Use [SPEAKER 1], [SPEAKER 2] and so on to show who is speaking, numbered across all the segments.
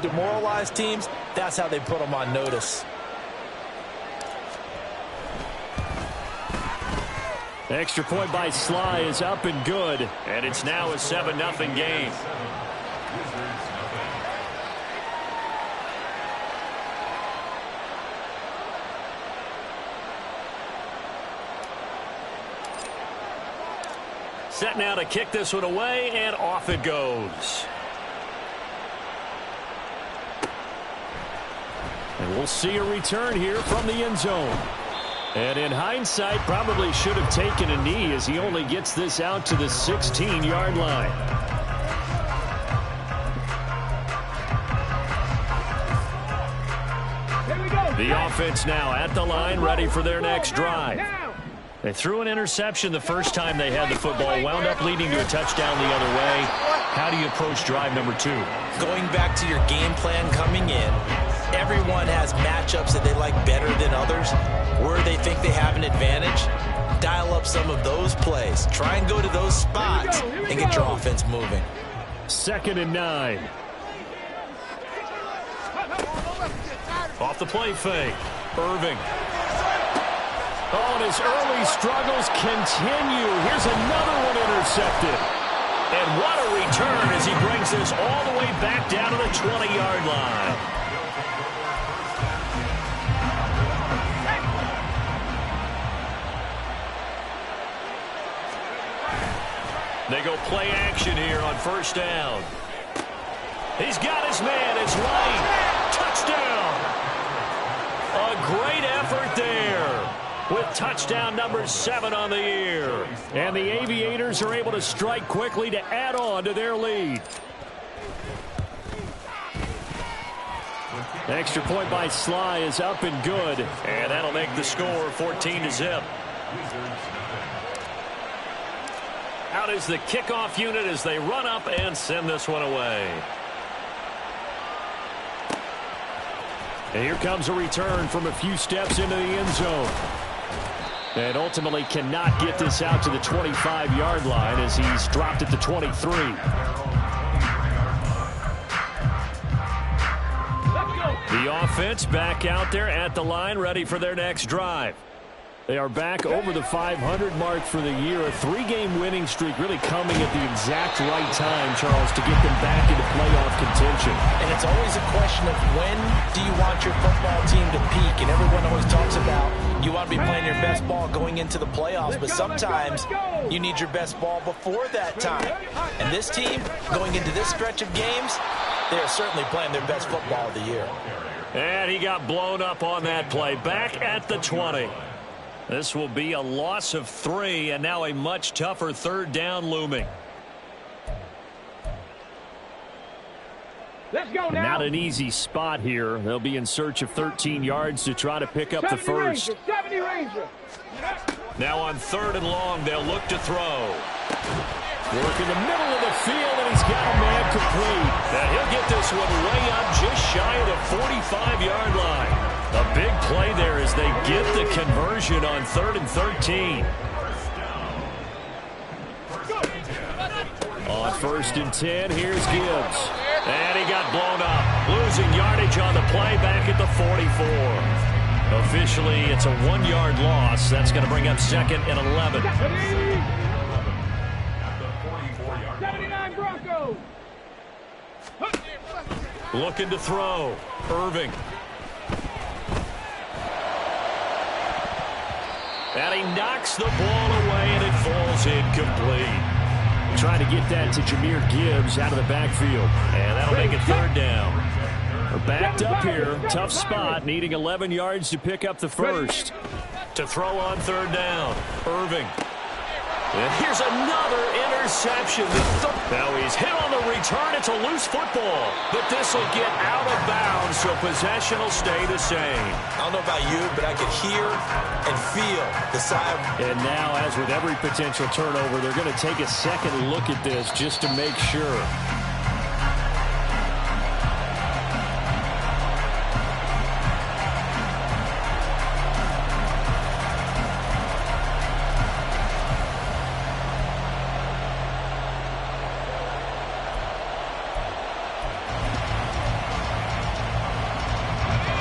[SPEAKER 1] demoralize teams, that's how they put them on notice.
[SPEAKER 2] Extra point by Sly is up and good. And it's now a 7-0 game. Set now to kick this one away, and off it goes. And we'll see a return here from the end zone. And in hindsight, probably should have taken a knee as he only gets this out to the 16-yard line. The offense now at the line, ready for their next drive. They threw an interception the first time they had the football, wound up leading to a touchdown the other way. How do you approach drive number 2?
[SPEAKER 1] Going back to your game plan coming in, everyone has matchups that they like better than others. Where they think they have an advantage, dial up some of those plays. Try and go to those spots and get your offense moving.
[SPEAKER 2] 2nd and 9. Off the play fake. Irving. Oh, and his early struggles continue. Here's another one intercepted. And what a return as he brings this all the way back down to the 20-yard line. They go play action here on first down. He's got his man. It's White. Touchdown. A great effort there with touchdown number 7 on the year. And the Aviators are able to strike quickly to add on to their lead. Extra point by Sly is up and good. And that'll make the score 14-0. Out is the kickoff unit as they run up and send this one away. And here comes a return from a few steps into the end zone. And ultimately cannot get this out to the 25-yard line as he's dropped at the 23. The offense back out there at the line, ready for their next drive. They are back over the 500 mark for the year. A 3-game winning streak really coming at the exact right time, Charles, to get them back into playoff contention. And it's always a question of when do you want your football team to peak? And everyone always talks about you want to be playing your best ball going into the playoffs, but sometimes you need your best ball before that time. And this team, going into this stretch of games, they are certainly playing their best football of the year. And he got blown up on that play. Back at the 20. This will be a loss of 3, and now a much tougher 3rd down looming.
[SPEAKER 3] Let's go now.
[SPEAKER 2] Not an easy spot here. They'll be in search of 13 yards to try to pick up the first.
[SPEAKER 3] 70 Ranger.
[SPEAKER 2] Now on 3rd and long, they'll look to throw. Work in the middle of the field, and he's got a man complete. Now he'll get this one way up just shy of the 45-yard line. A big play there as they get the conversion on 3rd and 13. On 1st and 10, here's Gibbs. And he got blown up. Losing yardage on the play back at the 44. Officially, it's a 1-yard loss. That's going to bring up 2nd and 11.
[SPEAKER 3] 79 Broncos.
[SPEAKER 2] Looking to throw. Irving. And he knocks the ball away, and it falls incomplete. Trying to get that to Jahmyr Gibbs out of the backfield. And that'll make it 3rd down. We're backed up here. Tough spot, needing 11 yards to pick up the first. To throw on 3rd down. Irving. And here's another interception. Now he's hit on the return. It's a loose football. But this will get out of bounds, so possession will stay the same.
[SPEAKER 1] I don't know about you, but I could hear and feel the sigh.
[SPEAKER 2] And now, as with every potential turnover, they're going to take a second look at this just to make sure.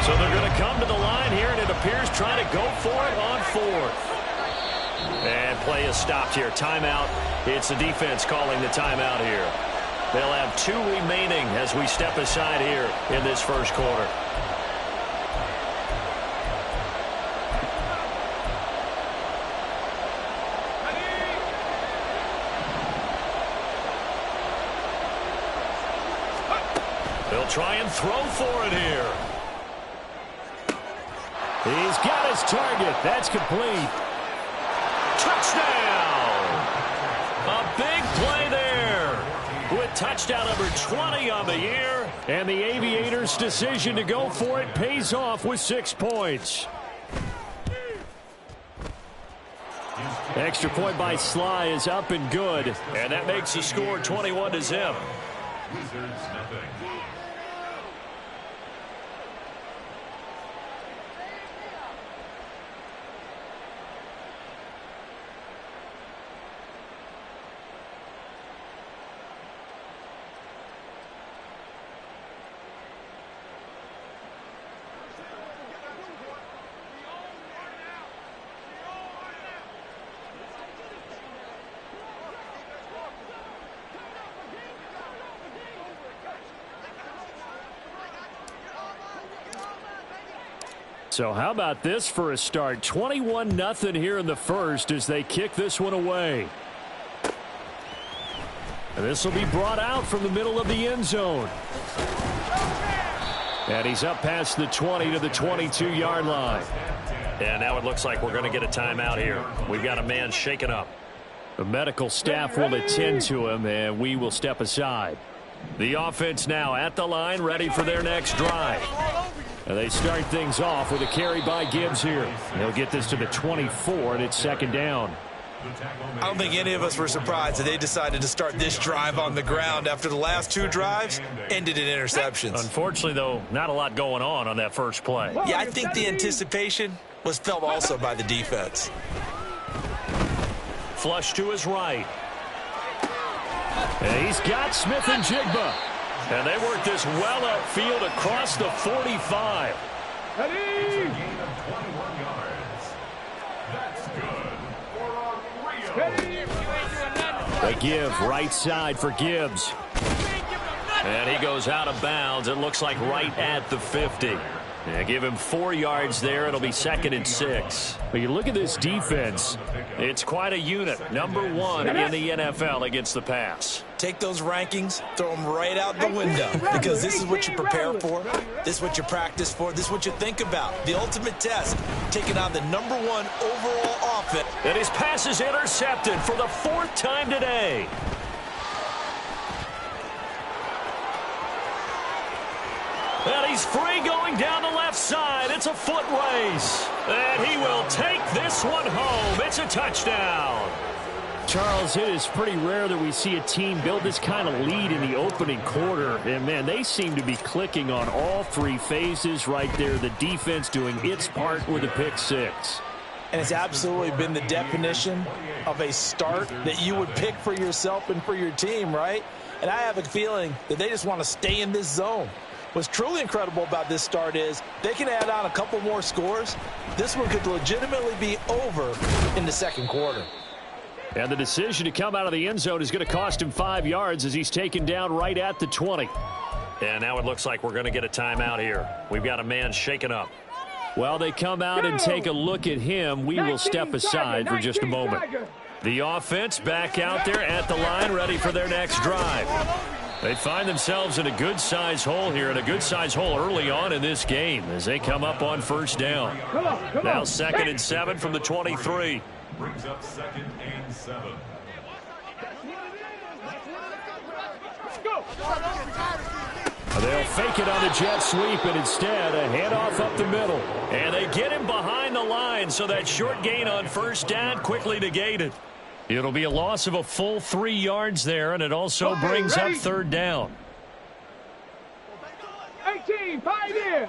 [SPEAKER 2] So they're going to come to the line here, and it appears trying to go for it on fourth. And play is stopped here. Timeout. It's the defense calling the timeout here. They'll have 2 remaining as we step aside here in this first quarter. They'll try and throw for it here. He's got his target. That's complete. Touchdown! A big play there with touchdown number 20 on the year. And the Aviators' decision to go for it pays off with 6 points. Extra point by Sly is up and good. And that makes the score 21-0.
[SPEAKER 4] Wizards nothing.
[SPEAKER 2] So how about this for a start? 21-0 here in the first as they kick this one away. And this will be brought out from the middle of the end zone. And he's up past the 20 to the 22-yard line. And now it looks like we're going to get a timeout here. We've got a man shaken up. The medical staff will attend to him, and we will step aside. The offense now at the line, ready for their next drive. And they start things off with a carry by Gibbs here. They'll get this to the 24, and it's second down.
[SPEAKER 1] I don't think any of us were surprised that they decided to start this drive on the ground after the last 2 drives ended in interceptions.
[SPEAKER 2] Unfortunately, though, not a lot going on that first play.
[SPEAKER 1] Yeah, I think the anticipation was felt also by the defense.
[SPEAKER 2] Flush to his right. And he's got Smith and Jigba. And they work this well upfield across the 45.
[SPEAKER 3] Ready?
[SPEAKER 4] Gain of 21 yards. That's good for a
[SPEAKER 3] Ready?
[SPEAKER 2] They give right side for Gibbs. And he goes out of bounds. It looks like right at the 50. Yeah, give him 4 yards there. It'll be 2nd and 6. But you look at this defense. It's quite a unit. Number 1 in the NFL against the pass.
[SPEAKER 1] Take those rankings, throw them right out the window, because this is what you prepare for, this is what you practice for, this is what you think about. The ultimate test, taking on the number 1 overall offense.
[SPEAKER 2] And his pass is intercepted for the 4th time today. And he's free going down the left side. It's a foot race. And he will take this one home. It's a touchdown. Charles, it is pretty rare that we see a team build this kind of lead in the opening quarter. And, man, they seem to be clicking on all 3 phases right there. The defense doing its part with a pick 6.
[SPEAKER 1] And it's absolutely been the definition of a start that you would pick for yourself and for your team, right? And I have a feeling that they just want to stay in this zone. What's truly incredible about this start is they can add on a couple more scores. This one could legitimately be over in the second quarter.
[SPEAKER 2] And the decision to come out of the end zone is going to cost him 5 yards as he's taken down right at the 20. And now it looks like we're going to get a timeout here. We've got a man shaken up. While they come out and take a look at him, we will step aside for just a moment. The offense back out there at the line, ready for their next drive. They find themselves in a good-size hole here, and a good-size hole early on in this game as they come up on first down. Now 2nd and 7 from the 23.
[SPEAKER 4] brings up 2nd and 7.
[SPEAKER 2] They'll fake it on the jet sweep, and instead a handoff up the middle. And they get him behind the line, so that short gain on first down quickly negated. It'll be a loss of a full 3 yards there, and it also brings up 3rd down.
[SPEAKER 3] 18, 5 in.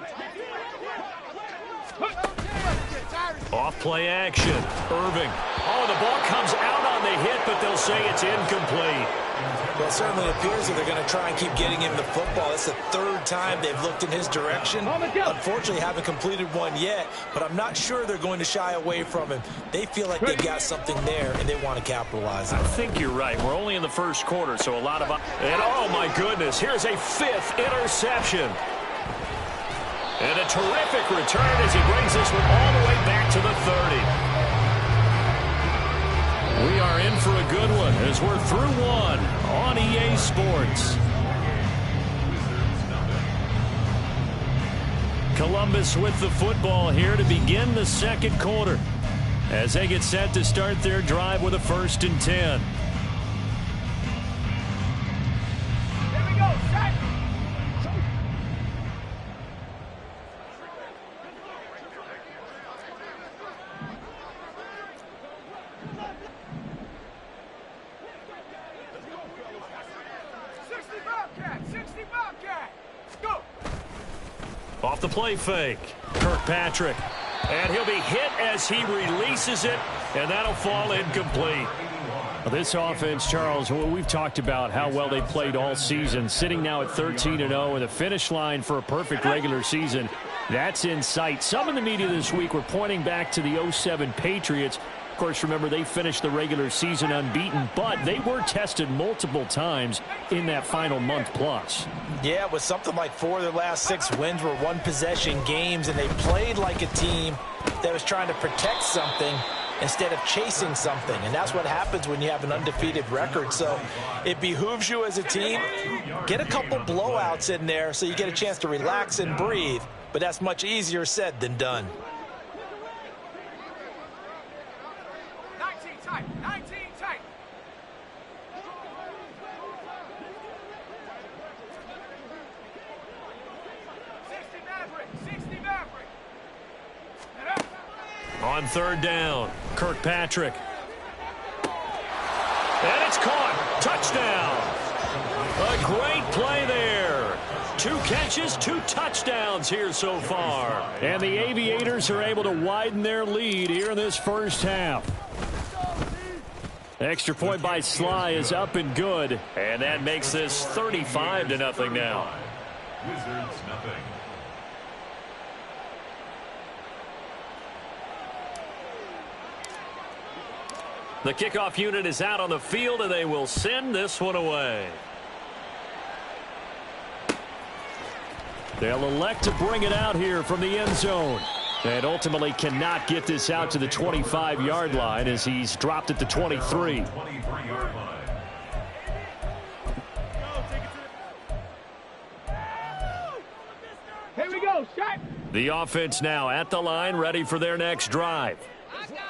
[SPEAKER 2] Off play action. Irving. Oh, the ball comes out on the hit, but they'll say it's incomplete.
[SPEAKER 1] Well, it certainly appears that they're going to try and keep getting him the football. It's the third time they've looked in his direction. Unfortunately, haven't completed one yet, but I'm not sure they're going to shy away from him. They feel like they've got something there, and they want to capitalize on it.
[SPEAKER 2] I think you're right. We're only in the first quarter, so a lot of... And, oh, my goodness, here's a fifth interception. And a terrific return as he brings this one all the way back to the 30. We are in for a good one as we're through one on EA Sports. Columbus with the football here to begin the second quarter as they get set to start their drive with a 1st and 10.
[SPEAKER 3] Here we go, set.
[SPEAKER 2] Off the play fake, Kirkpatrick. And he'll be hit as he releases it, and that'll fall incomplete. This offense, Charles, we've talked about how well they played all season, sitting now at 13-0 with a finish line for a perfect regular season. That's in sight. Some in the media this week were pointing back to the 07 Patriots. Of course, remember, they finished the regular season unbeaten, but they were tested multiple times in that final month plus.
[SPEAKER 1] Yeah, it was something like 4 of their last 6 wins were one-possession games, and they played like a team that was trying to protect something instead of chasing something. And that's what happens when you have an undefeated record. So it behooves you as a team, get a couple blowouts in there so you get a chance to relax and breathe. But that's much easier said than done.
[SPEAKER 3] 19 tight, 19 tight.
[SPEAKER 2] On 3rd down, Kirkpatrick. And it's caught. Touchdown. A great play there. 2 catches, 2 touchdowns here so far. And the Aviators are able to widen their lead here in this first half. Extra point by Sly is up and good. And that makes this 35-0 now.
[SPEAKER 4] Wizards nothing.
[SPEAKER 2] The kickoff unit is out on the field, and they will send this one away. They'll elect to bring it out here from the end zone. And ultimately cannot get this out to the 25-yard line as he's dropped at the 23.
[SPEAKER 4] 23-yard line.
[SPEAKER 3] Here we go, shot.
[SPEAKER 2] The offense now at the line, ready for their next drive.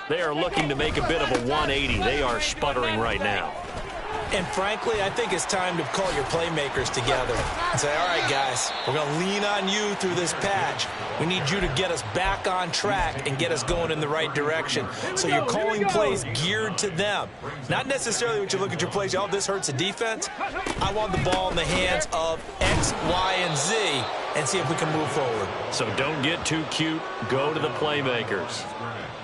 [SPEAKER 2] They are looking to make a bit of a 180. They are sputtering right now.
[SPEAKER 1] And frankly, I think it's time to call your playmakers together and say, all right, guys, we're going to lean on you through this patch. We need you to get us back on track and get us going in the right direction. So you're calling plays geared to them. Not necessarily when you look at your plays, oh, this hurts the defense. I want the ball in the hands of X, Y, and Z and see if we can move forward.
[SPEAKER 2] So don't get too cute. Go to the playmakers.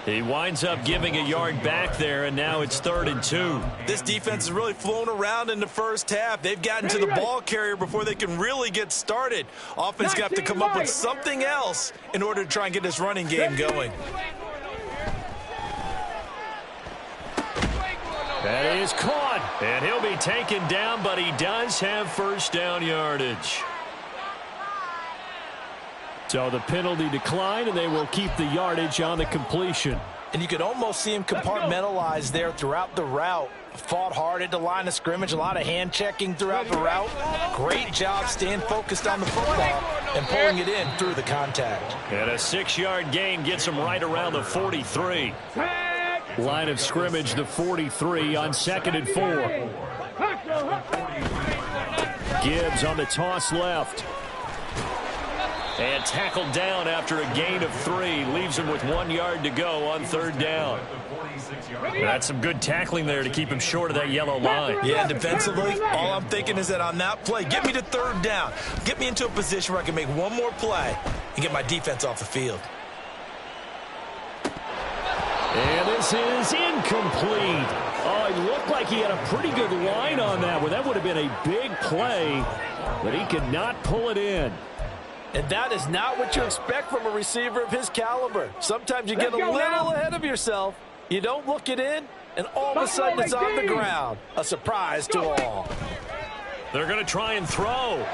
[SPEAKER 2] He winds up giving a yard back there, and now it's 3rd and 2.
[SPEAKER 1] This defense has really flown around in the first half. They've gotten to the ball carrier before they can really get started. Offense got to come up with something else in order to try and get this running game going.
[SPEAKER 2] That is caught, and he'll be taken down, but he does have 1st down yardage. So the penalty declined, and they will keep the yardage on the completion.
[SPEAKER 1] And you could almost see him compartmentalize there throughout the route. Fought hard at the line of scrimmage, a lot of hand checking throughout the route. Great job staying focused on the football and pulling it in through the contact.
[SPEAKER 2] And a 6-yard gain gets him right around the 43. Line of scrimmage, the 43 on 2nd and 4. Gibbs on the toss left. And tackled down after a gain of 3. Leaves him with 1 yard to go on 3rd down. That's some good tackling there to keep him short of that yellow line.
[SPEAKER 1] Yeah, defensively, all I'm thinking is that on that play, get me to 3rd down. Get me into a position where I can make one more play and get my defense off the field.
[SPEAKER 2] And this is incomplete. Oh, it looked like he had a pretty good line on that one. That would have been a big play, but he could not pull it in.
[SPEAKER 1] And that is not what you expect from a receiver of his caliber. Sometimes you get a little ahead of yourself. You don't look it in, and all of a sudden it's on the ground. A surprise to all.
[SPEAKER 2] They're going to try and throw.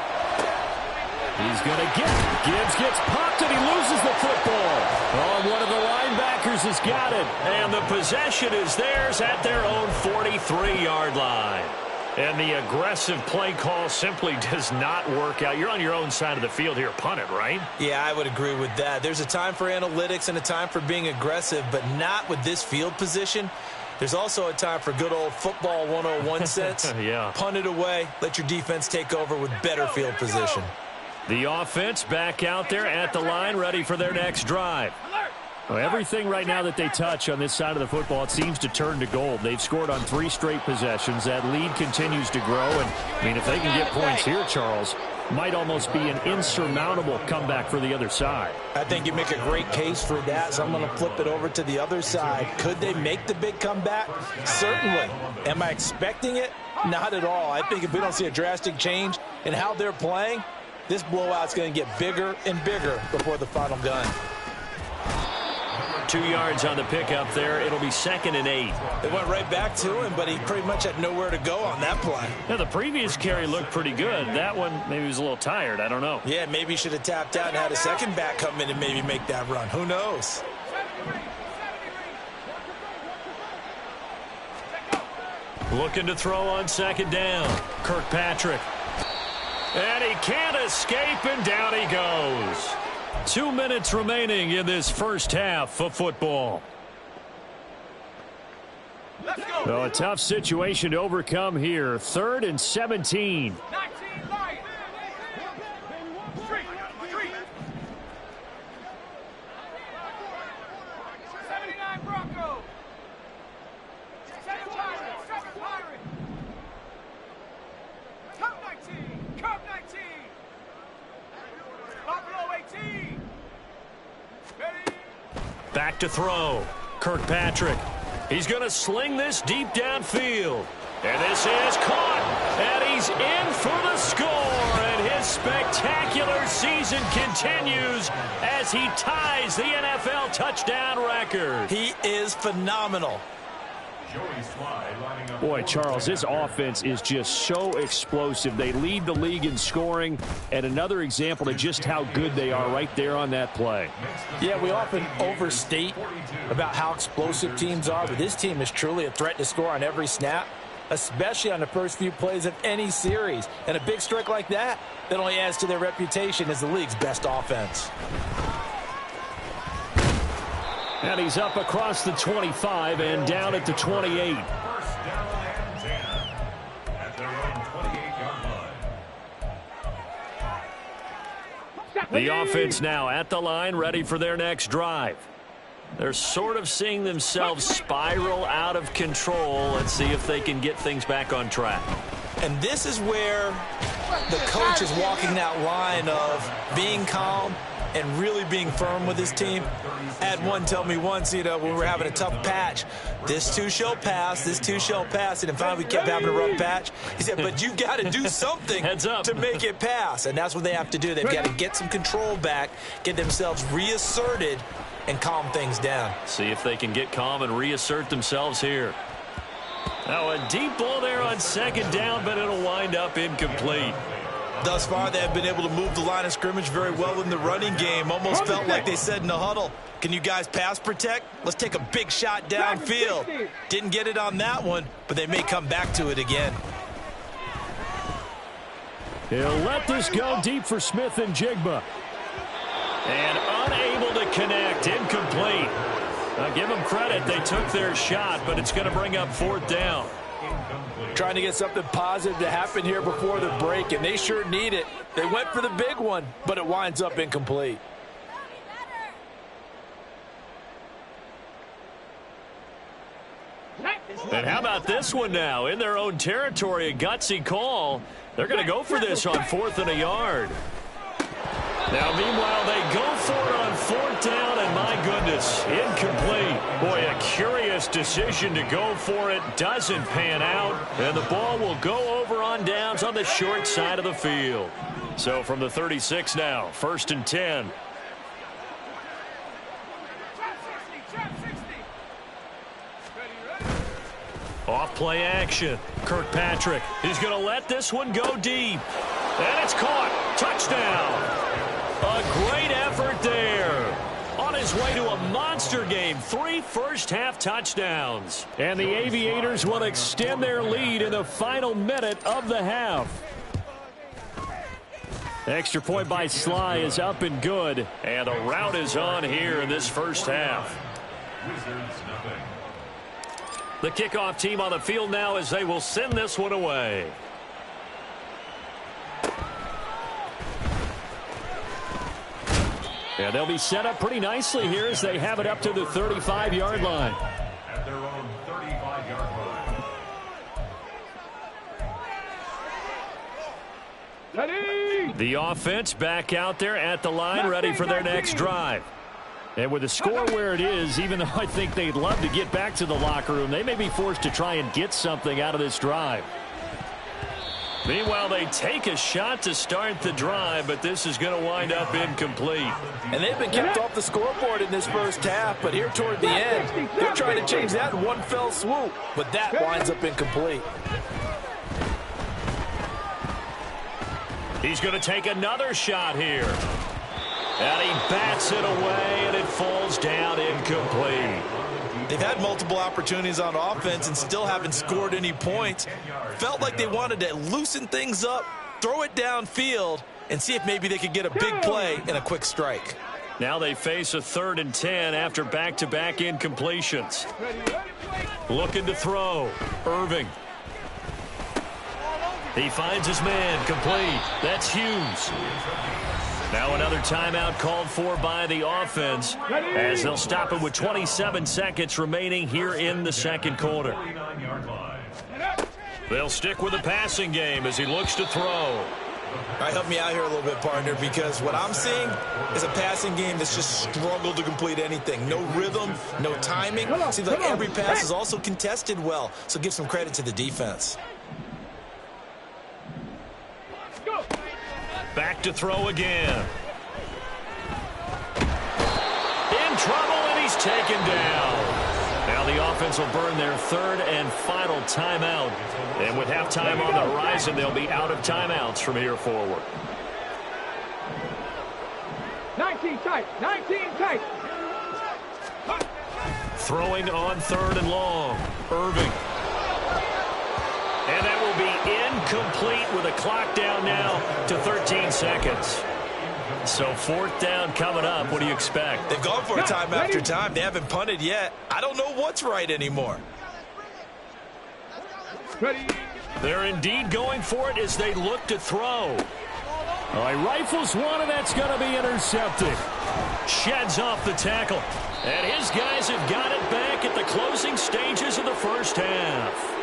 [SPEAKER 2] He's going to get it. Gibbs gets popped, and he loses the football. Oh, one of the linebackers has got it. And the possession is theirs at their own 43-yard line. And the aggressive play call simply does not work out. You're on your own side of the field here. Punt it, right?
[SPEAKER 1] Yeah, I would agree with that. There's a time for analytics and a time for being aggressive, but not with this field position. There's also a time for good old football 101 sense.
[SPEAKER 2] Yeah.
[SPEAKER 1] Punt it away. Let your defense take over with better field position.
[SPEAKER 2] The offense back out there at the line, ready for their next drive. Well, everything right now that they touch on this side of the football, it seems to turn to gold. They've scored on 3 straight possessions. That lead continues to grow. And, I mean, if they can get points here, Charles, might almost be an insurmountable comeback for the other side.
[SPEAKER 1] I think you make a great case for that, so I'm going to flip it over to the other side. Could they make the big comeback? Certainly. Am I expecting it? Not at all. I think if we don't see a drastic change in how they're playing, this blowout's going to get bigger and bigger before the final gun.
[SPEAKER 2] 2 yards on the pickup there. It'll be 2nd and 8.
[SPEAKER 1] They went right back to him, but he pretty much had nowhere to go on that play.
[SPEAKER 2] Now, the previous carry looked pretty good. That one, maybe he was a little tired. I don't know.
[SPEAKER 1] Yeah, maybe he should have tapped out and had a second back come in and maybe make that run. Who knows?
[SPEAKER 2] Looking to throw on 2nd down. Kirkpatrick. And he can't escape, and down he goes. 2 minutes remaining in this first half of football. So a tough situation to overcome here. 3rd and 17.
[SPEAKER 3] 19 Lions. 3. 79 Broncos. 7 Pirates. 7 Pirates. Curve 19. Curve 19. Buffalo 18. Ready.
[SPEAKER 2] Back to throw. Kirkpatrick. He's going to sling this deep downfield. And this is caught. And he's in for the score. And his spectacular season continues as he ties the NFL touchdown record.
[SPEAKER 1] He is phenomenal.
[SPEAKER 2] Boy, Charles, this offense is just so explosive. They lead the league in scoring, and another example of just how good they are right there on that play.
[SPEAKER 1] Yeah, we often overstate about how explosive teams are, but this team is truly a threat to score on every snap, especially on the first few plays of any series. And a big strike like that only adds to their reputation as the league's best offense.
[SPEAKER 2] And he's up across the 25 and down at the 28.
[SPEAKER 4] First down and 10 at their own 28-yard line.
[SPEAKER 2] The offense now at the line, ready for their next drive. They're sort of seeing themselves spiral out of control. Let's see if they can get things back on track.
[SPEAKER 1] And this is where the coach is walking that line of being calm and really being firm with his team. I had one tell me once, when we were having a tough patch, this too shall pass, this too shall pass. And finally we kept having a rough patch. He said, but you got to do something to make it pass. And that's what they have to do. They've got to get some control back, get themselves reasserted, and calm things down.
[SPEAKER 2] See if they can get calm and reassert themselves here. Now a deep ball there on 2nd down, but it'll wind up incomplete.
[SPEAKER 1] Thus far, they have been able to move the line of scrimmage very well in the running game. Almost felt like they said in the huddle, can you guys pass protect? Let's take a big shot downfield. Didn't get it on that one, but they may come back to it again.
[SPEAKER 2] He'll let this go deep for Smith and Jigba. And unable to connect, incomplete. Now give them credit, they took their shot, but it's going to bring up 4th down.
[SPEAKER 1] Trying to get something positive to happen here before the break, and they sure need it. They went for the big one, but it winds up incomplete.
[SPEAKER 2] And how about this one now? In their own territory, a gutsy call. They're going to go for this on 4th and a yard. Now, meanwhile, they go for it on 4th down, and my goodness, incomplete. Boy, a curious decision to go for it doesn't pan out, and the ball will go over on downs on the short side of the field. So from the 36 now, 1st and 10. Off play action. Kirkpatrick is going to let this one go deep. And it's caught. Touchdown. A great effort there. On his way to a monster game. 3 first-half touchdowns. And the Aviators will extend their lead in the final minute of the half. Extra point by Sly is up and good. And the rout is on here in this first half.
[SPEAKER 4] Wizards nothing.
[SPEAKER 2] The kickoff team on the field now as they will send this one away. Yeah, they'll be set up pretty nicely here as they have it up to the 35-yard line.
[SPEAKER 4] At their own 35-yard line.
[SPEAKER 3] Ready?
[SPEAKER 2] The offense back out there at the line, ready for their next drive. And with the score where it is, even though I think they'd love to get back to the locker room, they may be forced to try and get something out of this drive. Meanwhile, they take a shot to start the drive, but this is going to wind up incomplete.
[SPEAKER 1] And they've been kept off the scoreboard in this first half, but here toward the end, they're trying to change that in one fell swoop, but that winds up incomplete.
[SPEAKER 2] He's going to take another shot here. And he bats it away, and it falls down incomplete.
[SPEAKER 1] They've had multiple opportunities on offense and still haven't scored any points. Felt like they wanted to loosen things up, throw it downfield, and see if maybe they could get a big play and a quick strike.
[SPEAKER 2] Now they face a 3rd and 10 after back-to-back incompletions. Looking to throw. Irving. He finds his man, complete. That's Hughes. Now another timeout called for by the offense as they'll stop it with 27 seconds remaining here in the second quarter. They'll stick with the passing game as he looks to throw.
[SPEAKER 1] All right, help me out here a little bit, partner, because what I'm seeing is a passing game that's just struggled to complete anything. No rhythm, no timing. Seems like every pass is also contested well, so give some credit to the defense.
[SPEAKER 2] Back to throw again. In trouble, and he's taken down. Now the offense will burn their 3rd and final timeout. And with halftime on the horizon, they'll be out of timeouts from here forward.
[SPEAKER 3] 19 tight. 19 tight.
[SPEAKER 2] Throwing on 3rd and long. Irving. And that will be incomplete with a clock down now to 13 seconds. So 4th down coming up. What do you expect?
[SPEAKER 1] They've gone for it time after time. They haven't punted yet. I don't know what's right anymore.
[SPEAKER 3] Ready?
[SPEAKER 2] They're indeed going for it as they look to throw. All right, rifles one, and that's going to be intercepted. Sheds off the tackle. And his guys have got it back at the closing stages of the first half.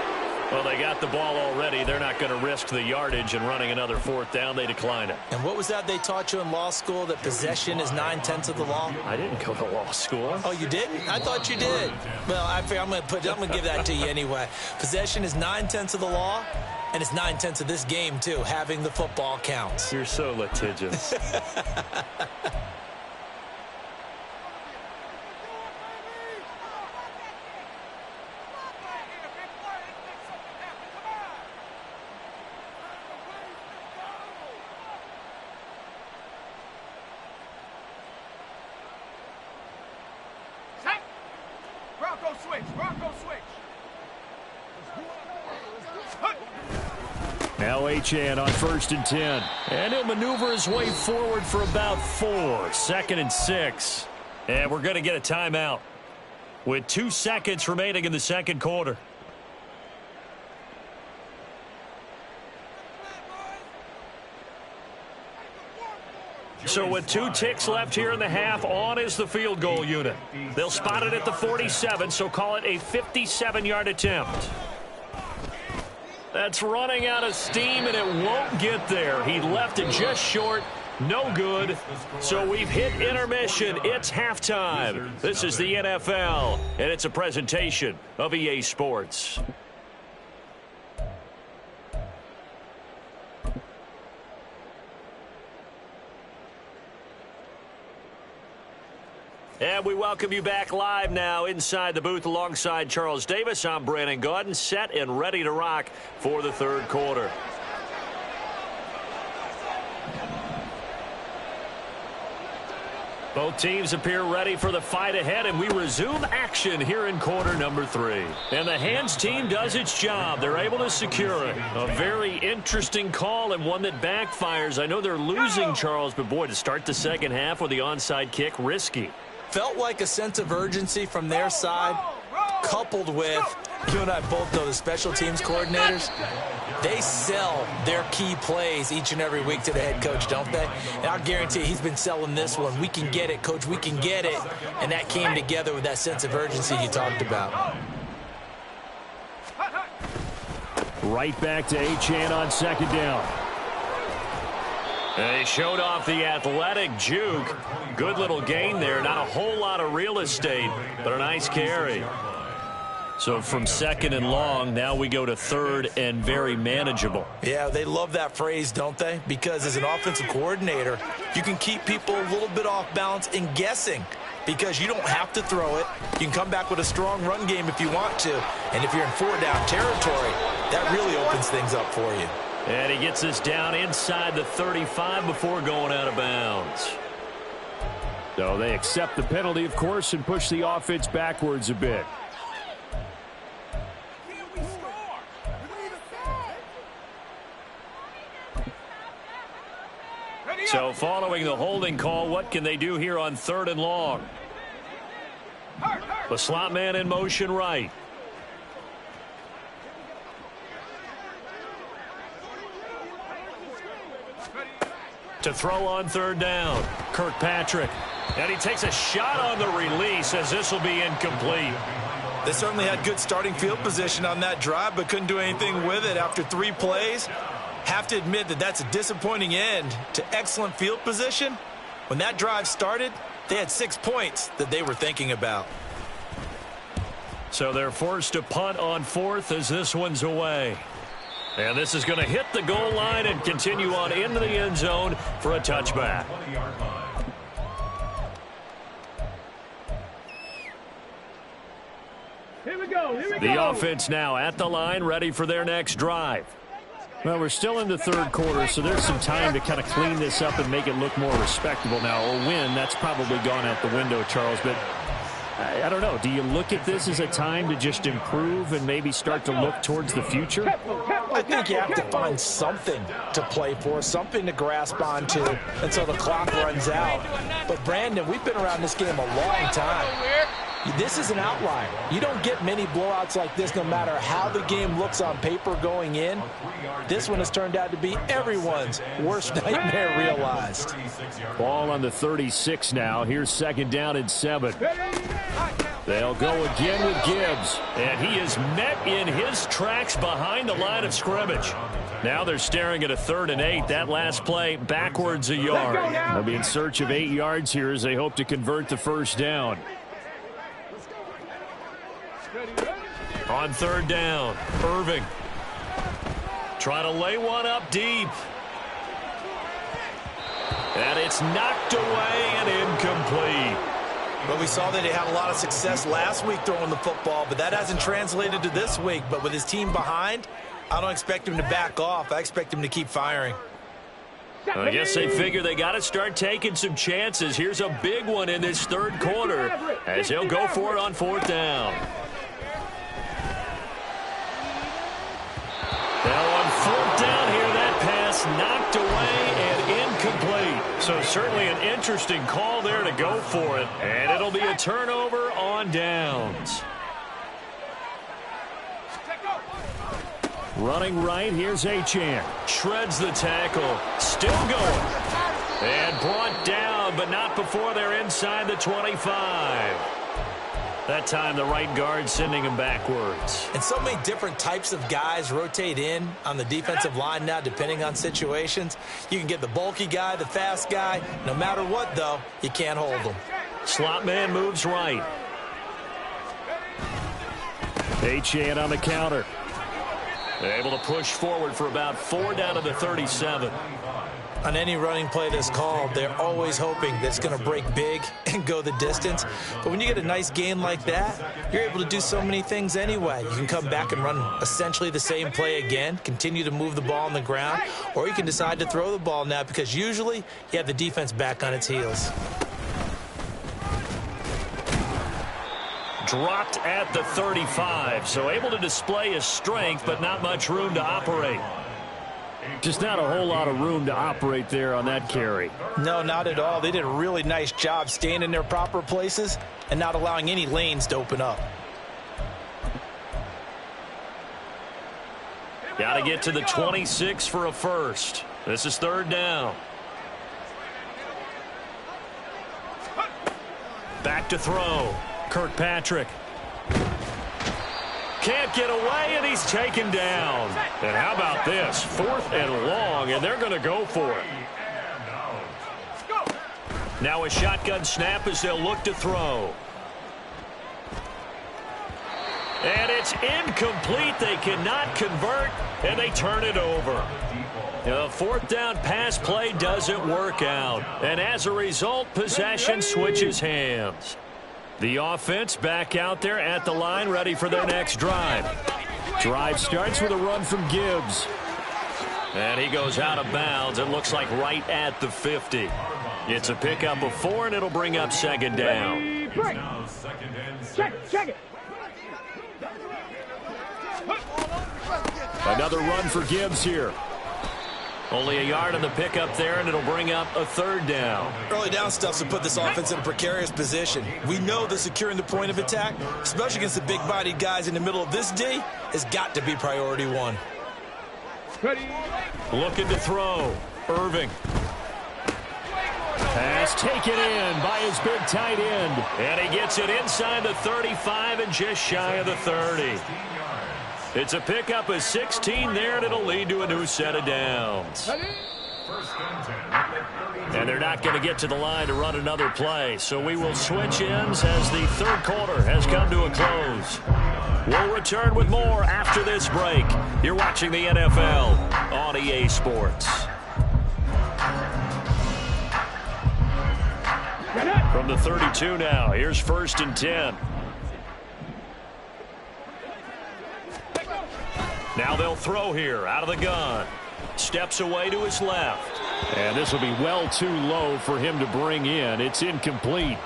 [SPEAKER 2] Well, they got the ball already. They're not going to risk the yardage and running another 4th down. They decline it.
[SPEAKER 1] And what was that they taught you in law school, that possession is 9/10 of the law?
[SPEAKER 2] I didn't go to law school.
[SPEAKER 1] Oh, you didn't? I thought you did. Well, I'm going to give that to you anyway. Possession is 9/10 of the law, and it's 9/10 of this game, too. Having the football counts.
[SPEAKER 2] You're so litigious.
[SPEAKER 3] Bronco switch. Bronco switch.
[SPEAKER 2] Now Achane on 1st and 10. And he'll maneuver his way forward for about 4. 2nd and 6. And we're going to get a timeout with 2 seconds remaining in the second quarter. So with 2 ticks left here in the half, on is the field goal unit. They'll spot it at the 47, so call it a 57-yard attempt. That's running out of steam, and it won't get there. He left it just short, No good. So we've hit intermission. It's halftime. This is the NFL, and it's a presentation of EA Sports. And we welcome you back live now inside the booth alongside Charles Davis. I'm Brandon Gaudin, set and ready to rock for the third quarter. Both teams appear ready for the fight ahead, and we resume action here in quarter number 3. And the hands team does its job. They're able to secure it. A very interesting call and one that backfires. I know they're losing, Charles, but boy, to start the second half with the onside kick, risky.
[SPEAKER 1] Felt like a sense of urgency from their side, coupled with, you and I both know the special teams coordinators, they sell their key plays each and every week to the head coach, don't they? And I guarantee he's been selling this one. We can get it, coach, we can get it. And that came together with that sense of urgency you talked about.
[SPEAKER 2] Right back to Achane on second down. They showed off the athletic juke. Good little gain there. Not a whole lot of real estate, but a nice carry. So from second and long, now we go to third and very manageable.
[SPEAKER 1] Yeah, they love that phrase, don't they? Because as an offensive coordinator, you can keep people a little bit off balance and guessing because you don't have to throw it. You can come back with a strong run game if you want to. And if you're in 4-down territory, that really opens things up for you.
[SPEAKER 2] And he gets us down inside the 35 before going out of bounds. So they accept the penalty, of course, and push the offense backwards a bit. So following the holding call, what can they do here on third and long? The slot man in motion right. To throw on third down, Kirkpatrick. And he takes a shot on the release as this will be incomplete.
[SPEAKER 1] They certainly had good starting field position on that drive, but couldn't do anything with it after 3 plays. Have to admit that that's a disappointing end to excellent field position. When that drive started, they had 6 points that they were thinking about.
[SPEAKER 2] So they're forced to punt on fourth as this one's away. And this is going to hit the goal line and continue on into the end zone for a touchback.
[SPEAKER 3] Here we go.
[SPEAKER 2] The offense now at the line, ready for their next drive. Well, we're still in the third quarter, so there's some time to kind of clean this up and make it look more respectable now. A win, that's probably gone out the window, Charles, but I don't know. Do you look at this as a time to just improve and maybe start to look towards the future?
[SPEAKER 1] I think you have to find something to play for, something to grasp onto until the clock runs out. But, Brandon, we've been around this game a long time. This is an outlier. You don't get many blowouts like this no matter how the game looks on paper going in. This one has turned out to be everyone's worst nightmare realized.
[SPEAKER 2] Ball on the 36 now. Here's second down and 7. They'll go again with Gibbs. And he is met in his tracks behind the line of scrimmage. Now they're staring at a 3rd and 8. That last play backwards a yard. They'll be in search of 8 yards here as they hope to convert the first down. On third down, Irving. Try to lay one up deep. And it's knocked away and incomplete.
[SPEAKER 1] But we saw that he had a lot of success last week throwing the football, but that hasn't translated to this week. But with his team behind, I don't expect him to back off. I expect him to keep firing.
[SPEAKER 2] I guess they figure they got to start taking some chances. Here's a big one in this third quarter as he'll go for it on 4th down. Now on 4th down here, that pass knocked away and incomplete. So certainly an interesting call there to go for it. And it'll be a turnover on downs. Running right, here's Achane. Shreds the tackle. Still going. And brought down, but not before they're inside the 25. That time the right guard sending him backwards.
[SPEAKER 1] And so many different types of guys rotate in on the defensive line now, depending on situations. You can get the bulky guy, the fast guy. No matter what, though, you can't hold them.
[SPEAKER 2] Slot man moves right. Achane on the counter. They're able to push forward for about 4 down to the 37.
[SPEAKER 1] On any running play that's called, they're always hoping that it's going to break big and go the distance. But when you get a nice gain like that, you're able to do so many things anyway. You can come back and run essentially the same play again, continue to move the ball on the ground, or you can decide to throw the ball now because usually you have the defense back on its heels.
[SPEAKER 2] Dropped at the 35, so able to display his strength, but not much room to operate. Just not a whole lot of room to operate there on that carry.
[SPEAKER 1] No, not at all. They did a really nice job staying in their proper places and not allowing any lanes to open up.
[SPEAKER 2] Got to get to the 26 for a first. This is 3rd down. Back to throw. Kirkpatrick. Can't get away, and he's taken down. And how about this? 4th and long, and they're going to go for it. Now a shotgun snap as they'll look to throw. And it's incomplete. They cannot convert, and they turn it over. The 4th down pass play doesn't work out. And as a result, possession switches hands. The offense back out there at the line, ready for their next drive. Drive starts with a run from Gibbs. And he goes out of bounds. It looks like right at the 50. It's a pickup of 4, and it'll bring up 2nd down.
[SPEAKER 3] Check it.
[SPEAKER 2] Another run for Gibbs here. Only a yard on the pickup there, and it'll bring up a 3rd down.
[SPEAKER 1] Early down stuff to put this offense in a precarious position. We know that securing the point of attack, especially against the big-bodied guys in the middle of this D, has got to be priority 1.
[SPEAKER 3] Ready.
[SPEAKER 2] Looking to throw. Irving. Pass taken in by his big tight end. And he gets it inside the 35 and just shy of the 30. It's a pickup of 16 there, and it'll lead to a new set of downs. And they're not going to get to the line to run another play, so we will switch ends as the 3rd quarter has come to a close. We'll return with more after this break. You're watching the NFL on EA Sports. From the 32 now, here's 1st and 10. Now they'll throw here out of the gun. Steps away to his left. And this will be well too low for him to bring in. It's incomplete.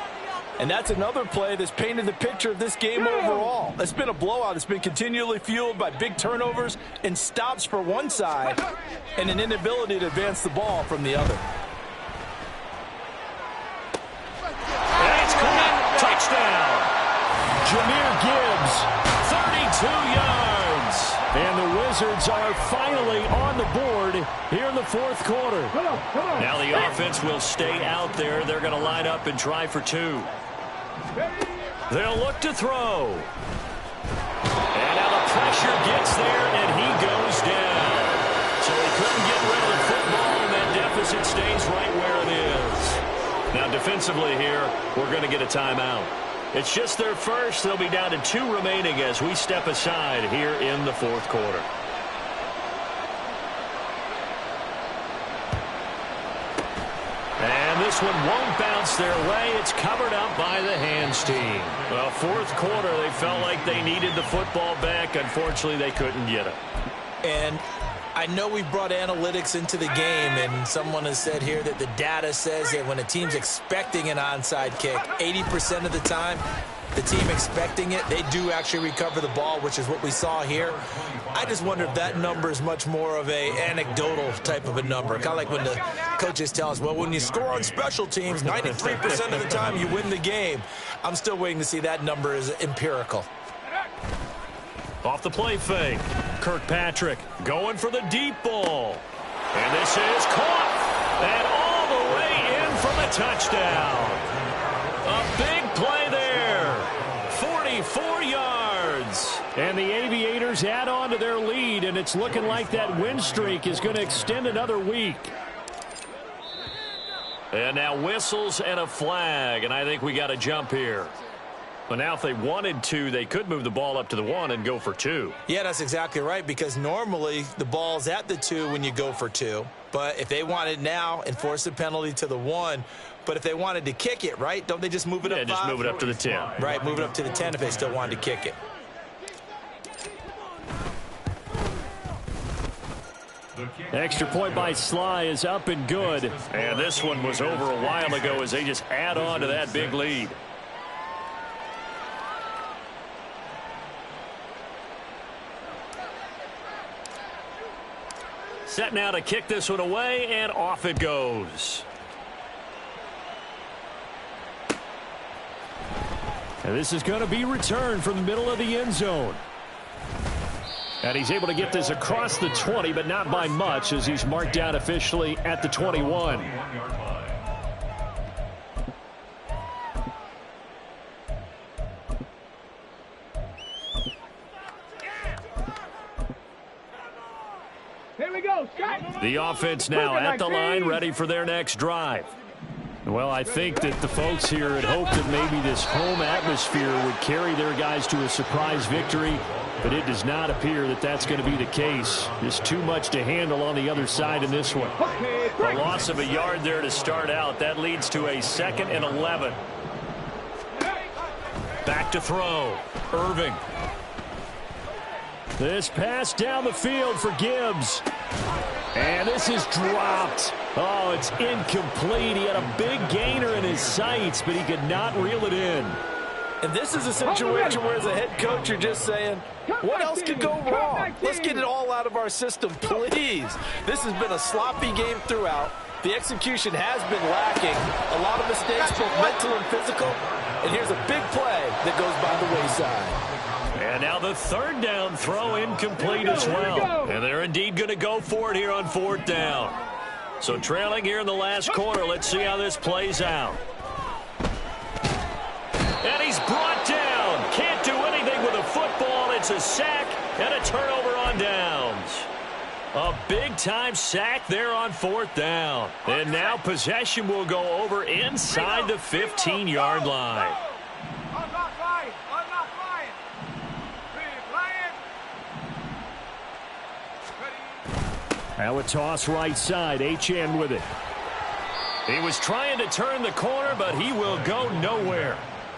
[SPEAKER 5] And that's another play that's painted the picture of this game overall. It's been a blowout. It's been continually fueled by big turnovers and stops for one side and an inability to advance the ball from the other.
[SPEAKER 2] And it's caught. Touchdown. Jameer Gibbs, 32 yards. And the Wizards are finally on the board here in the 4th quarter. Now the offense will stay out there. They're going to line up and try for 2. They'll look to throw. And now the pressure gets there, and he goes down. So he couldn't get rid of the football, and that deficit stays right where it is. Now defensively here, we're going to get a timeout. It's just their first. They'll be down to 2 remaining as we step aside here in the 4th quarter. And this one won't bounce their way. It's covered up by the hands team. Well, 4th quarter, they felt like they needed the football back. Unfortunately, they couldn't get it.
[SPEAKER 1] And I know we've brought analytics into the game, and someone has said here that the data says that when a team's expecting an onside kick, 80% of the time, the team expecting it, they do actually recover the ball, which is what we saw here. I just wonder if that number is much more of a anecdotal type of a number. Kind of like when the coaches tell us, well, when you score on special teams, 93% of the time you win the game. I'm still waiting to see that number is empirical.
[SPEAKER 2] Off the play fake. Kirkpatrick going for the deep ball. And this is caught. And all the way in for the touchdown. A big play there. And the Aviators add on to their lead, and it's looking like that win streak is going to extend another week. And now whistles and a flag, and I think we got a jump here. But now if they wanted to, they could move the ball up to the 1 and go for 2.
[SPEAKER 1] Yeah, that's exactly right, because normally the ball's at the 2 when you go for 2. But if they wanted now, enforce the penalty to the 1. But if they wanted to kick it, right, don't they just move it up 5?
[SPEAKER 2] Yeah, just move it up to the 10.
[SPEAKER 1] Right, move it up to the 10 if they still wanted to kick it.
[SPEAKER 2] Extra point by Sly is up and good. And this one was over a while ago as they just add on to that big lead. Set now to kick this one away, and off it goes. And this is going to be returned from the middle of the end zone. And he's able to get this across the 20, but not by much, as he's marked down officially at the 21.
[SPEAKER 3] Here we go.
[SPEAKER 2] The offense now at the line, ready for their next drive. Well, I think that the folks here had hoped that maybe this home atmosphere would carry their guys to a surprise victory, but it does not appear that that's going to be the case. There's too much to handle on the other side in this one. A loss of a yard there to start out. That leads to a 2nd and 11. Back to throw. Irving. This pass down the field for Gibbs. And this is dropped. Oh, it's incomplete. He had a big gainer in his sights, but he could not reel it in.
[SPEAKER 5] And this is a situation where, as a head coach, you're just saying, what else could go wrong? Let's get it all out of our system, please. This has been a sloppy game throughout. The execution has been lacking. A lot of mistakes, both mental and physical. And here's a big play that goes by the wayside.
[SPEAKER 2] And now the 3rd down throw incomplete as well. And they're indeed going to go for it here on 4th down. So trailing here in the last quarter. Let's see how this plays out. And he's brought down. Can't do anything with a football. It's a sack and a turnover on downs. A big-time sack there on 4th down. And now possession will go over inside the 15-yard line. Now a toss right side. HN with it. He was trying to turn the corner, but he will go nowhere.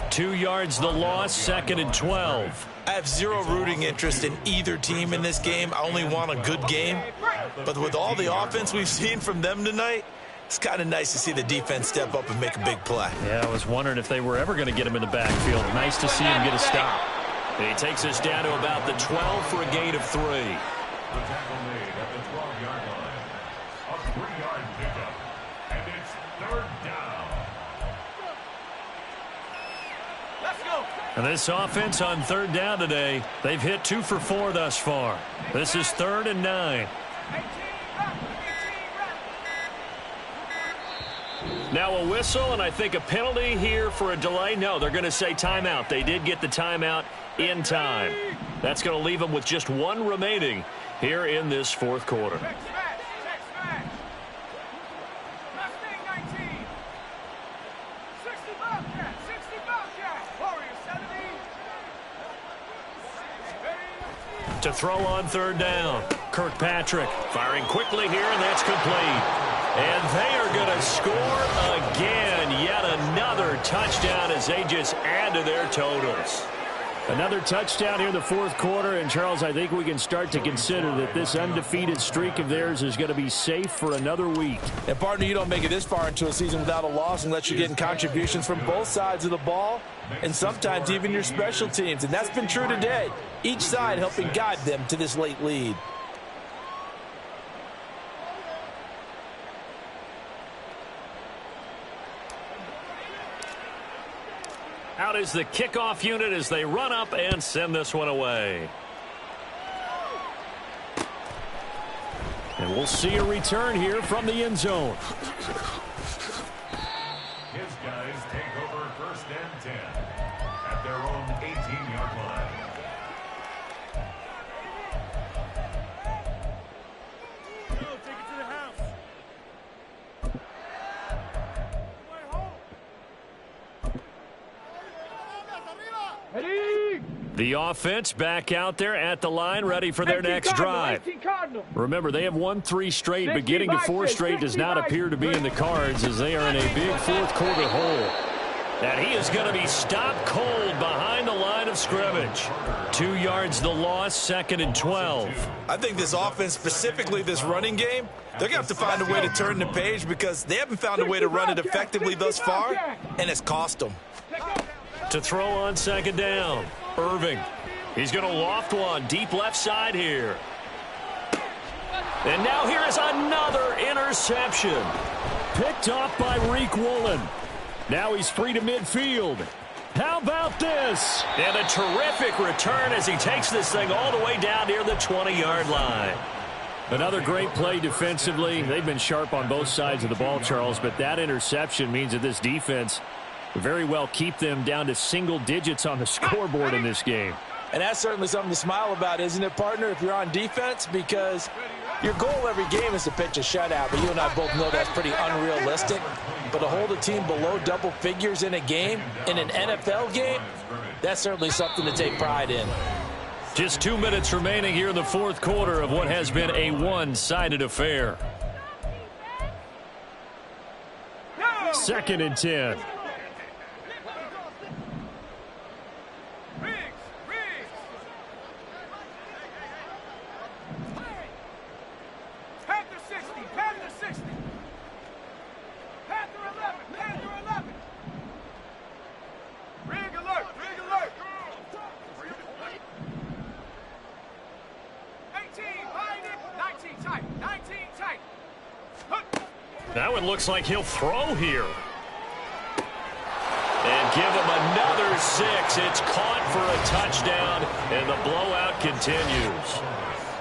[SPEAKER 2] 2 yards the loss, 2nd and 12.
[SPEAKER 1] I have zero rooting interest in either team in this game. I only want a good game. But with all the offense we've seen from them tonight, it's kind of nice to see the defense step up and make a big play.
[SPEAKER 2] Yeah, I was wondering if they were ever going to get him in the backfield. Nice to see him get a stop. And he takes us down to about the 12 for a gain of 3.
[SPEAKER 4] The tackle made at the 12-yard line. A 3-yard pickup. And it's 3rd down.
[SPEAKER 3] Let's go.
[SPEAKER 2] And this offense on 3rd down today, they've hit 2 for 4 thus far. This is 3rd and 9. Now a whistle, and I think a penalty here for a delay. No, they're going to say timeout. They did get the timeout in time. That's going to leave them with just 1 remaining here in this 4th quarter. To throw on 3rd down. Kirkpatrick firing quickly here, and that's complete. And they are going to score again. Yet another touchdown as they just add to their totals. Another touchdown here in the 4th quarter. And, Charles, I think we can start to consider that this undefeated streak of theirs is going to be safe for another week.
[SPEAKER 5] And, partner, you don't make it this far into a season without a loss unless you're getting contributions from both sides of the ball and sometimes even your special teams. And that's been true today. Each side helping guide them to this late lead.
[SPEAKER 2] Out is the kickoff unit as they run up and send this one away. And we'll see a return here from the end zone.
[SPEAKER 4] His guys take over 1st and 10 at their own 18-yard line.
[SPEAKER 2] The offense back out there at the line, ready for their next drive. Remember, they have won 3 straight, but getting to 4 straight does not appear to be in the cards as they are in a big fourth-quarter hole. And he is going to be stopped cold behind the line of scrimmage. 2 yards the loss, 2nd and 12.
[SPEAKER 1] I think this offense, specifically this running game, they're going to have to find a way to turn the page because they haven't found a way to run it effectively thus far, and it's cost them.
[SPEAKER 2] To throw on 2nd down, Irving. He's going to loft one deep left side here. And now here is another interception. Picked off by Reek Woolen. Now he's free to midfield. How about this? And a terrific return as he takes this thing all the way down near the 20-yard line. Another great play defensively. They've been sharp on both sides of the ball, Charles, but that interception means that this defense very well keep them down to single digits on the scoreboard in this game.
[SPEAKER 5] And that's certainly something to smile about, isn't it, partner, if you're on defense? Because your goal every game is to pitch a shutout, but you and I both know that's pretty unrealistic. But to hold a team below double figures in a game, in an NFL game, that's certainly something to take pride in.
[SPEAKER 2] Just 2 minutes remaining here in the fourth quarter of what has been a one-sided affair. 2nd and 10. That one looks like he'll throw here. And give him another 6. It's caught for a touchdown, and the blowout continues.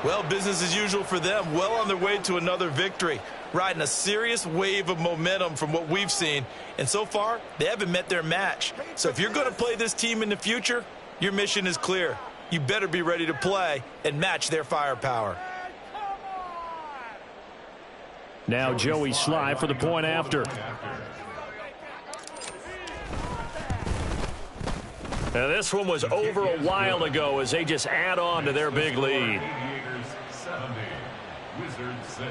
[SPEAKER 1] Well, business as usual for them. Well on their way to another victory. Riding a serious wave of momentum from what we've seen. And so far, they haven't met their match. So if you're going to play this team in the future, your mission is clear. You better be ready to play and match their firepower.
[SPEAKER 2] Now Joey Sly for the point after. Now this one was over a while ago as they just add on to their big lead.
[SPEAKER 4] Aviators 70, Wizards 6.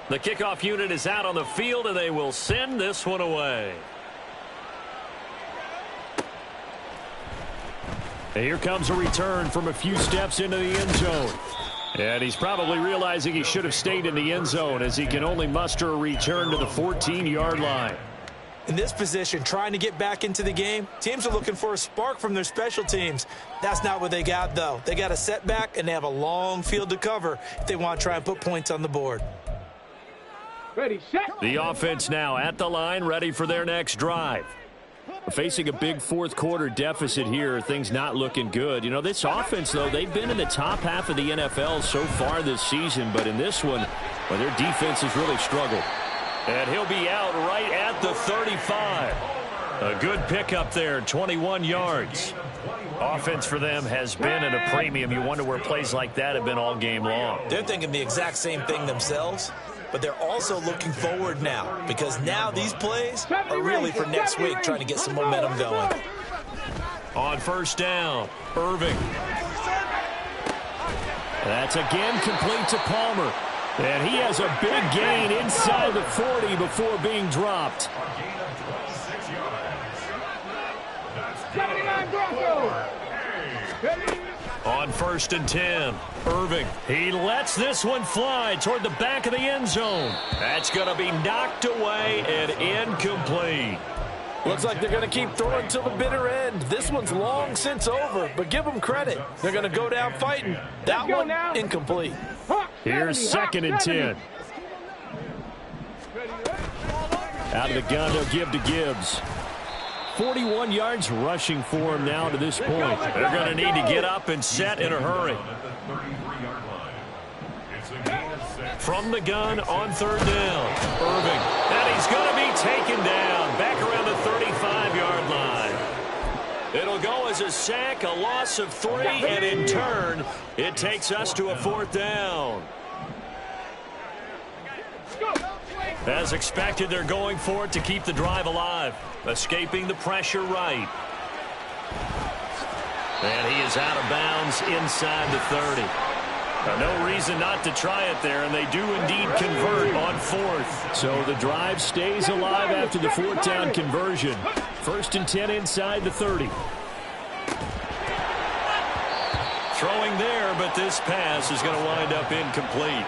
[SPEAKER 2] The kickoff unit is out on the field, and they will send this one away. And here comes a return from a few steps into the end zone. And he's probably realizing he should have stayed in the end zone as he can only muster a return to the 14-yard line.
[SPEAKER 5] In this position, trying to get back into the game, teams are looking for a spark from their special teams. That's not what they got, though. They got a setback, and they have a long field to cover if they want to try and put points on the board.
[SPEAKER 3] Ready, set.
[SPEAKER 2] The offense now at the line, ready for their next drive. Facing a big fourth-quarter deficit here, things not looking good. You know, this offense, though, they've been in the top half of the NFL so far this season, but in this one, well, their defense has really struggled. And he'll be out right at the 35. A good pickup there, 21 yards. Offense for them has been at a premium. You wonder where plays like that have been all game long.
[SPEAKER 1] They're thinking the exact same thing themselves, but they're also looking forward now because now these plays are really for next week, trying to get some momentum going.
[SPEAKER 2] On first down, Irving. That's again complete to Palmer. And he has a big gain inside the 40 before being dropped.
[SPEAKER 4] A gain of 26 yards. That's
[SPEAKER 3] 79 Broncos. Ready.
[SPEAKER 2] On first and 10, Irving. He lets this one fly toward the back of the end zone. That's going to be knocked away and incomplete.
[SPEAKER 5] Looks like they're going to keep throwing till the bitter end. This one's long since over, but give them credit. They're going to go down fighting. That one, incomplete.
[SPEAKER 2] Here's 2nd and 10. Out of the gun, they'll give to Gibbs. 41 yards rushing for him now to this point. They're going to need to get up and set in a hurry. From the gun on third down, Irving. And he's going to be taken down back around the 35-yard line. It'll go as a sack, a loss of 3, and in turn, it takes us to a 4th down. As expected, they're going for it to keep the drive alive. Escaping the pressure right. And he is out of bounds inside the 30. No reason not to try it there, and they do indeed convert on fourth. So the drive stays alive after the fourth down conversion. 1st and 10 inside the 30. Throwing there, but this pass is going to wind up incomplete.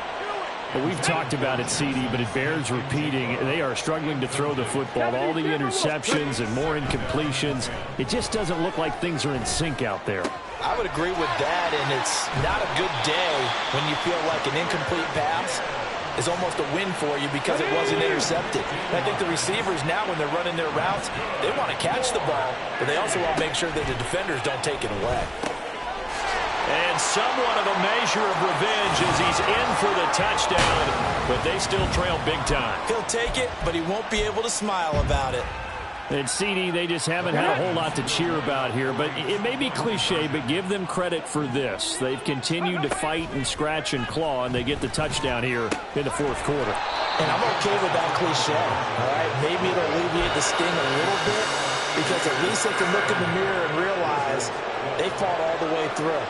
[SPEAKER 2] Well, we've talked about it, CD, but it bears repeating. They are struggling to throw the football. All the interceptions and more incompletions. It just doesn't look like things are in sync out there.
[SPEAKER 5] I would agree with that, and it's not a good day when you feel like an incomplete pass is almost a win for you because it wasn't intercepted. And I think the receivers now, when they're running their routes, they want to catch the ball, but they also want to make sure that the defenders don't take it away.
[SPEAKER 2] And somewhat of a measure of revenge as he's in for the touchdown, but they still trail big time.
[SPEAKER 1] He'll take it, but he won't be able to smile about it.
[SPEAKER 2] And CD, they just haven't had a whole lot to cheer about here, but it may be cliche, but give them credit for this. They've continued to fight and scratch and claw, and they get the touchdown here in the fourth quarter.
[SPEAKER 5] And I'm okay with that cliche, all right? Maybe it'll alleviate the sting a little bit because at least they can look in the mirror and realize they fought all the way through.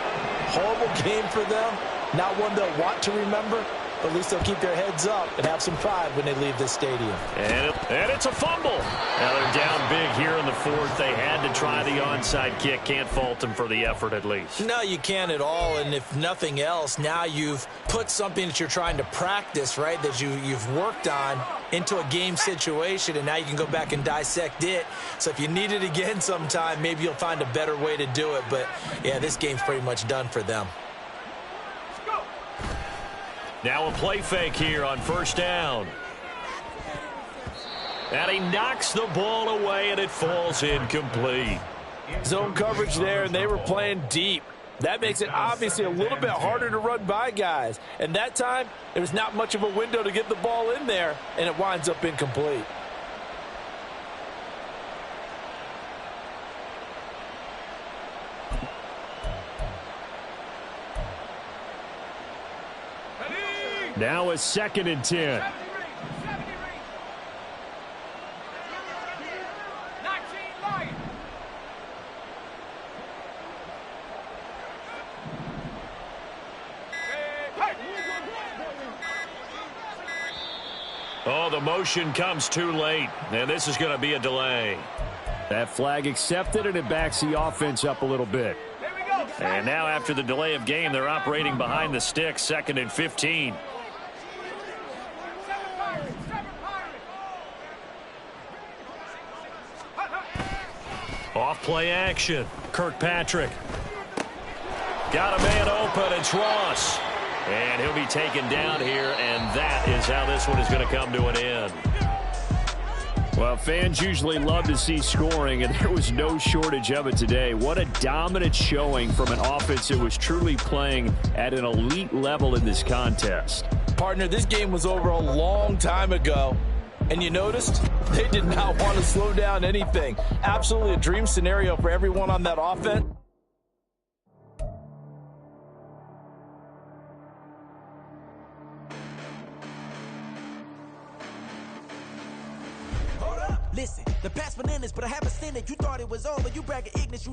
[SPEAKER 5] Horrible game for them, not one they'll want to remember, but at least they'll keep their heads up and have some pride when they leave this stadium.
[SPEAKER 2] And it's a fumble. Now they're down big here in the fourth. They had to try the onside kick. Can't fault them for the effort at least.
[SPEAKER 1] No, you can't at all, and if nothing else, now you've put something that you're trying to practice, right, that you've worked on into a game situation, and now you can go back and dissect it. So if you need it again sometime, maybe you'll find a better way to do it. But, yeah, this game's pretty much done for them.
[SPEAKER 2] Now a play fake here on 1st down. And he knocks the ball away, and it falls incomplete.
[SPEAKER 5] Zone coverage there, and they were playing deep. That makes it obviously a little bit harder to run by guys. And that time, there's not much of a window to get the ball in there, and it winds up incomplete.
[SPEAKER 2] Now a 2nd and 10. Oh, the motion comes too late, and this is going to be a delay. That flag accepted, and it backs the offense up a little bit. And now after the delay of game, they're operating behind the sticks, 2nd and 15. Off play action. Kirkpatrick. Got a man open. It's Ross. And he'll be taken down here, and that is how this one is going to come to an end. Well, fans usually love to see scoring, and there was no shortage of it today. What a dominant showing from an offense that was truly playing at an elite level in this contest.
[SPEAKER 5] Partner, this game was over a long time ago. And you noticed they did not want to slow down anything. Absolutely a dream scenario for everyone on that offense.
[SPEAKER 6] Hold up, listen, the past bananas, but I haven't seen it. You thought it was over, you bragging ignorance.